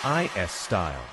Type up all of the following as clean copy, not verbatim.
IS Style.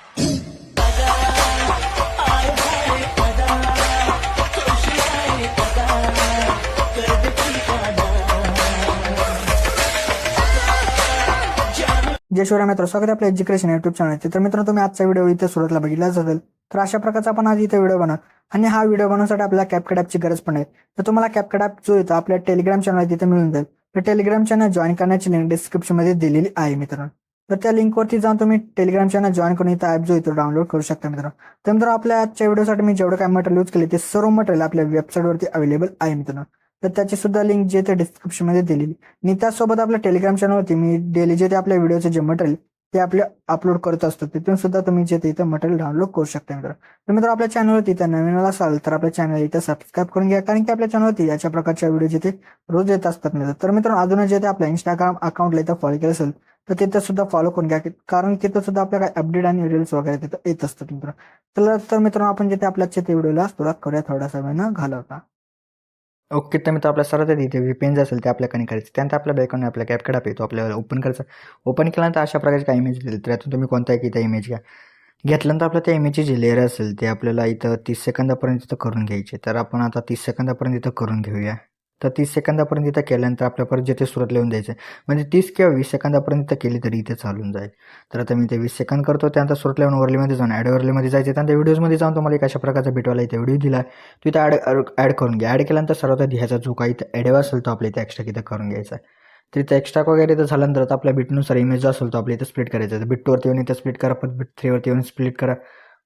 जय शिवराय मित्र, स्वागत आहे आपल्या एज्युकेशन यूट्यूब चॅनल. तर मित्रांनो, तुम्ही आजचा व्हिडिओ इथे सुरुवातीला बघितलाच असेल. तर अशा प्रकारचा आपण आज इथे व्हिडिओ बनवू आणि हा व्हिडिओ बनवण्यासाठी आपल्याला कॅपकट ॲपची गरज पण आहे. तर तुम्हाला कॅपकट ॲप जो येतो आपल्या टेलिग्राम चॅनल तिथे मिळून जाईल. तर टेलिग्राम चॅनल जॉईन करण्याची लिंक डिस्क्रिप्शन मध्ये दिलेली आहे मित्रांनो. तर त्या लिंकवरती जाऊन तुम्ही टेलिग्राम चॅनल जॉईन करून इथं ॲप जो येतो डाउनलोड करू शकता मित्रांनो. तर मित्रांनो, आपल्या आजच्या व्हिडिओसाठी मी जेवढं काय मटेरियल यूज केले ते सर्व मटेरियल आपल्या वेबसाईटवरती अवेलेबल आहे मित्रांनो. तर त्याची सुद्धा लिंक जे ते डिस्क्रिप्शन मध्ये दिलेली. आणि त्याचसोबत आपल्या टेलिग्राम चॅनलवरती मी डेली जे ते आपल्या व्हिडिओचे जे मटेरियल ते आपले अपलोड करत असतो, तिथून सुद्धा तुम्ही जे इथं मटेरियल डाउनलोड करू शकता मित्र. तर मित्र, आपल्या चॅनलवरती इथं नवीन असाल तर आपल्या चॅनल इथं सबस्क्राईब करून घ्या, कारण की आपल्या चॅनलवरती याच्या प्रकारच्या व्हिडिओ जिथे रोज येत असतात मित्र. तर मित्रांनो, अजून जे ते आपल्या इंस्टाग्राम अकाउंटला इथं फॉलो केलं असेल तर तिथं सुद्धा फॉलो करून घ्या, कारण तिथं सुद्धा आपल्या काय अपडेट आणि रील्स वगैरे तिथं येत असतात मित्र. तर मित्रांनो, आपण जिथे आपल्या ते व्हिडिओला सुरुवात करूया थोडासा वेळ न घालवता. ओके, तर मित्र, आपल्या सर्वात इथे VPN जे असेल ते आपल्या कनेक्ट करायचं. त्यानंतर आपल्या बॅकग्राऊंड आपल्या कॅपकट ॲप येतो आपल्याला ओपन करायचं. ओपन केल्यानंतर अशा प्रकारचे काही इमेज दिले, त्यातून तुम्ही कोणता एक इथं इमेज घ्या. घेतल्यानंतर आपल्या त्या इमेजची जी लेअर असेल ते आपल्याला इथं 30 सेकंदापर्यंत इथं करून घ्यायचे. तर आपण आता 30 सेकंदापर्यंत इथं करून घेऊया. तर 30 सेकंदापर्यंत इथं केल्यानंतर आपल्या परत जिथे सुरुवात लिहून द्यायचं, म्हणजे 30 किंवा 20 सेकंदापर्यंत इथं केली तरी इथे चालून जाईल. तर आता मी ते 20 सेकंद करतो. त्यानंतर सुरुवात लिहून वरलीमध्ये जाऊन ॲड वरलीमध्ये जायचं. त्यानंतर व्हिडिओजमध्ये जाऊन तुम्हाला एक अशा प्रकारचा भेटवाला इथे व्हिडिओ दिला तो इथं ॲड करून घ्या. ॲड केल्यानंतर सर्वात आधी ह्याचा जो काही इथं ॲड असेल तो आपल्या इथे एक्स्ट्रा इथं करून घ्यायचा आहे. तर इथं एक्स्ट्रा वगैरे इथं झाल्यानंतर आपल्या बिटनुसार इमेज जो असेल तो आपल्या इथं स्प्लिट करायचा आहे. बिट 2वरती येऊन इथं स्प्लिट करा, परत बिट 3वरती येऊन स्प्लिट करा,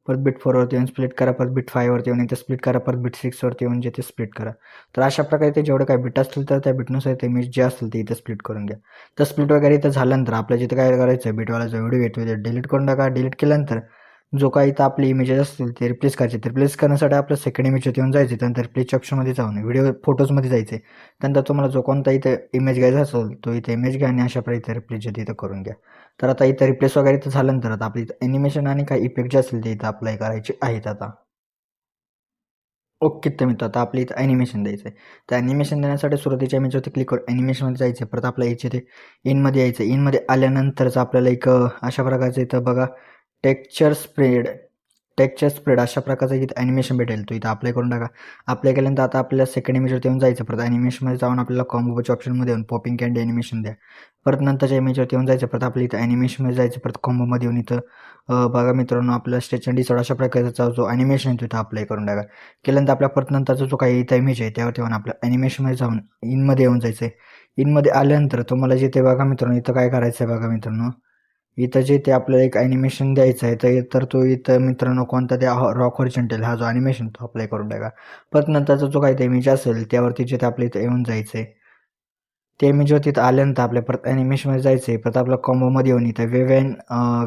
परत बिट 4वरती येऊन स्प्लिट करा, परत बिट 5वरती येऊन इथे स्प्लिट करा, परत बिट 6वरती येऊन जे ते स्प्लिट करा. तर अशा प्रकारे ते जेवढं काय बिट असतील तर त्या बिटनुसार ते इमेज जे असतील ते इथे स्प्लिट करून घ्या. तर स्प्लिट वगैरे इथं झाल्यानंतर आपल्या जिथे काय करायचं आहे, बिटवाला जो व्हिडिओ येतो ते डिलीट करून टाका. डिलीट केल्यानंतर जो काही इथं आपले इमेजेस असतील ते रिप्लेस करायचे. ते रिप्लेस करण्यासाठी आपलं सेकंड इमेज येऊन जायचे. त्यानंतर रिप्लेसच्या ऑप्शनमध्ये जाऊन व्हिडिओ फोटोजमध्ये जायचे. त्यानंतर तुम्हाला जो कोणता इथे इमेज घ्यायचा असेल तो इथे इमेज घ्या आणि अशा प्रकारे इथे रिप्लेस जे इथं करून घ्या. तर आता इथं रिप्लेस वगैरे इथं झाल्यानंतर आता आपली ॲनिमेशन आणि काही इफेक्ट जे असतील ते इथं अप्लाय करायचे आहेत आता. ओके, तर मित्र, आता आपल्या इथं ॲनिमेशन द्यायचं आहे. तर ॲनिमेशन देण्यासाठी सुरुवातीच्या इमेजवरती क्लिक करून ॲनिमेशनमध्ये जायचं. परत आपल्या इथे ते इनमध्ये यायचं. इनमध्ये आल्यानंतरच आपल्याला एक अशा प्रकारचं इथं बघा टेक्स्चर स्प्रेड अशा प्रकारचं इथं ॲनिमेशन भेटेल. तो इथं अप्लाय करून टाका. अप्लाय केल्यानंतर आता आपल्याला सेकंड इमेजवरती येऊन जायचं. परत ॲनिमेशनमध्ये जाऊन आपल्याला कॉम्बोच्या ऑप्शनमध्ये येऊन पॉपिंग कॅन्डी ॲनिमेशन द्या. परत नंतरच्या इमेजवरती येऊन जायचं. परत आपल्या इथं ॲनिमेशनमध्ये जायचं. परत कॉम्बोमध्ये येऊन इथं बघा मित्रांनो, आपल्याला स्ट्रेच अँड डिसॉर्ड अशा प्रकारचा जो ॲनिमेशन आहे तिथं अप्लाय करून टाका. केल्यानंतर आपल्या परत नंतरचा जो काही इथं इमेज आहे त्यावरती येऊन आपल्या ॲनिमेशनमध्ये जाऊन इनमध्ये येऊन जायचं आहे. इनमध्ये आल्यानंतर तुम्हाला जिथे बघा मित्रांनो इथं काय करायचं आहे बघा मित्रांनो, इथं जे ते आपल्याला एक ॲनिमेशन द्यायचं आहे. तर तो इथं मित्रांनो कोणता ते रॉक हॉरिझॉन्टल हा जो ॲनिमेशन तो अप्लाय करून टाका. परत नंतरचा जो काही इमेज असेल त्यावरती जे ते आपल्या इथं येऊन जायचं आहे. त्या इमेजवरती इथं आल्यानंतर आपल्या परत ॲनिमेशनमध्ये जायचं आहे. परत आपला कॉम्बोमध्ये येऊन इथं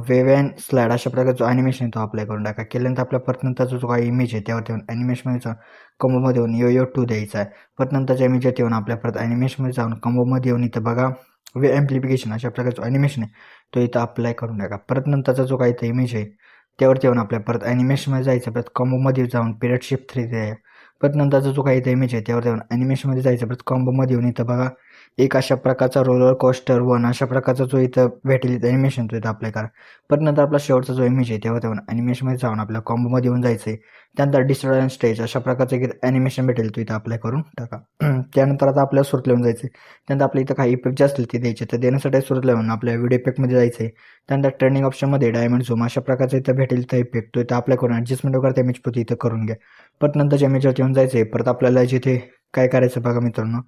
वेव अँड स्लाईड अशा प्रकारचा जो ॲनिमेशन आहे तो अप्लाय करून टाका. केल्यानंतर आपल्या परत नंतरचा जो काही इमेज आहे त्यावरती येऊन ॲनिमेशनमध्ये जाऊन कॉम्बोमध्ये येऊन यो 2 द्यायचा आहे. परत नंतरच्या इमेजवरती येऊन आपल्या परत ॲनिमेशनमध्ये जाऊन कॉम्बोमध्ये येऊन इथं बघा वे ॲम्प्लिफिकेशन अशा प्रकारचं ॲनिमेशन आहे तो इथं अप्लाय करून टाका. परत नंतरचा जो काही इथं इमेज आहे त्यावरती येऊन आपल्या परत ॲनिमेशनमध्ये जायचं. परत कॉम्बोमध्ये जाऊन पिरियड शिफ्ट 3 द्या. परत नंतरचा जो काही इथं इमेज आहे त्यावरती येऊन ॲनिमेशनमध्ये जायचं. परत कॉम्बोमध्ये येऊन इथं बघा एक अशा प्रकारचा रोलर कोस्टर 1 अशा प्रकारचा जो इथं भेटेल इथं ॲनिमेशन तो इथं अप्लाय करा. परत नंतर आपला शेवटचा जो इमेज आहे त्यावर येऊन ॲनिमेशनमध्ये जाऊन आपल्या कॉम्बोमध्ये येऊन जायचं आहे. त्यानंतर डिस्टॉर्ट अँड स्ट्रेच अशा प्रकारचं एक ॲनिमेशन भेटेल तो इथं अप्लाय करून टाका. त्यानंतर आता आपल्याला सुरत लिहून जायचं आहे. त्यानंतर आपल्या इथं काही इफेक्ट जे असतील ते द्यायचे. तर देण्यासाठी सुरत लिहून आपल्या व्हिडिओ इफेक्टमध्ये जायचं आहे. त्यानंतर ट्रेंडिंग ऑप्शनमध्ये डायमंड झूम अशा प्रकारचं इथं भेटेल इथं इफेक्ट तो इथं अप्लाय करून ॲडजस्टमेंट वगैरे इमेज पुढे इथं करून घ्या. परत नंतरच्या इमेजवरती येऊन जायचं आहे. परत आपल्याला जिथे काय करायचं बघा मित्रांनो,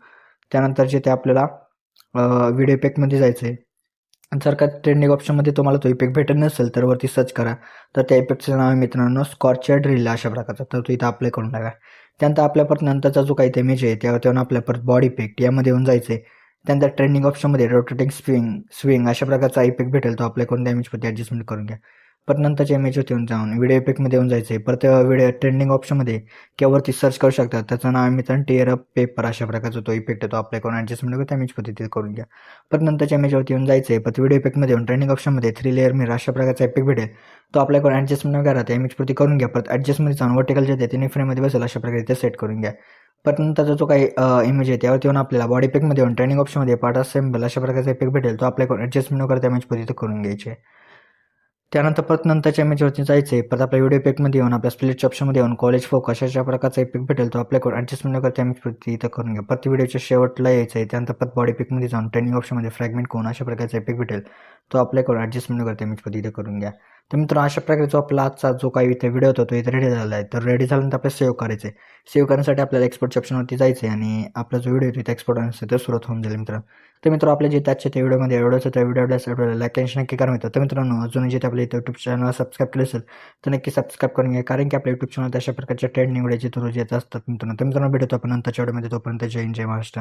त्यानंतर जिथे आपल्याला व्हिडिओ इफेक्टमध्ये जायचं आहे. जर का ट्रेंडिंग ऑप्शनमध्ये तुम्हाला तो इफेक्ट भेटत नसेल तर वरती सर्च करा. तर त्या इफेक्टचं नाव आहे मित्रांनो स्कॉर्चर ड्रिल अशा प्रकारचा. तर तो इथं अप्लाय करून टाका. त्यानंतर आपल्या परत नंतरचा जो काही इमेज आहे त्यावरती येऊन आपल्या परत बॉडी इफेक्ट यामध्ये येऊन जायचं आहे. त्यानंतर ट्रेंडिंग ऑप्शनमध्ये रोटेटिंग स्विंग अशा प्रकारचा इफेक्ट भेटेल तो अप्लाय करून त्या इमेजमध्ये ॲडजस्टमेंट करून घ्या. परत नंतरच्या इमेजवरती येऊन जाऊन व्हिडिओ इफेक्टमध्ये येऊन जायचं आहे. परत व्हिडिओ ट्रेंडिंग ऑप्शनमध्ये किंवा वरती सर्च करू शकता. त्याचं नाव आहे मित्रांनो टिअर अप पेपर अशा प्रकारचा तो इफेक्ट आहे तो अप्लाय करून ॲडजस्टमेंट करून त्या इमेज पद्धतीने करून घ्या. परत नंतरच्या इमेजवरती येऊन जायचं आहे. परत व्हिडिओ इफेक्टमध्ये येऊन ट्रेंडिंग ऑप्शनमध्ये 3 लेअर मिरर अशा प्रकारचा इफेक्ट भेटेल तो अप्लाय करून ॲडजस्टमेंट वगैरे त्या इमेज पद्धती करून घ्या. परत ॲडजस्टमेंट जाऊन वर्टिकल जे तिन्ही फ्रेममध्ये बसेल अशा प्रकारे ते सेट करून घ्या. परत नंतरचा जो काही इमेज आहे त्यावरती येऊन आपल्याला बॉडी इफेक्टमध्ये येऊन ट्रेंडिंग ऑप्शनमध्ये पार्ट असेंबल अशा प्रकारचा इफेक्ट भेटेल तो अप्लाय करून ॲडजस्टमेंट वगैरे त्या इमेज पद्धती करून घ्यायचे. त्यानंतर परत नंतरच्या इमेजवरती जायचं आहे. परत आपल्या व्हिडिओ इफेक्टमध्ये येऊन आपल्या स्प्लिट ऑप्शनमध्ये येऊन कॉलेज फोकस अशा प्रकारचा इफेक्ट भेटेल. तो अप्लाय करून ॲडजस्टमेंट करता इमेजवरती इथं करून घ्या. परत व्हिडिओच्या शेवटला यायचं आहे. त्यानंतर परत बॉडी पिकमध्ये जाऊन ट्रेनिंग ऑप्शनमध्ये फ्रॅगमेंट कोण अशा प्रकारचा इफेक्ट भेटेल. तो अप्लाय करून ॲडजस्टमेंट करता इमेजवरती इथं करून घ्या. तर मित्रांनो अशा प्रकारे जो आपला आजचा जो काही इथे व्हिडिओ होता तो इथे रेडी झाला आहे. तर रेडी झाल्यानंतर आपल्याला सेव्ह करायचं आहे. सेव्ह करण्यासाठी आपल्याला एक्सपोर्टच्या ऑप्शनवरती जायचं आहे आणि आपला जो व्हिडिओ तिथे एक्सपोर्ट होण्यासाठी ते सुरुवात होऊन जाईल मित्रांनो. तर मित्रांनो आपल्या जे आजच्या त्या व्हिडिओमध्ये एवढंच त्या व्हिडिओला लाईक आणि नक्की करा मित्रांनो. तर मित्रांनो अजून जे आपल्या इथे यूट्यूब चॅनल सबस्क्राईब केलं असेल तर नक्की सबस्क्राईब करून घ्या. कारण की आपल्या यूट्यूब चॅनल अशा प्रकारच्या ट्रेंड निवडायचे तर रोज येत असतात मित्रांनो. तर मित्रांनो भेटतो आपण नंतरच्या व्हिडिओमध्ये. तोपर्यंत जय हिंद जय महाराष्ट्र.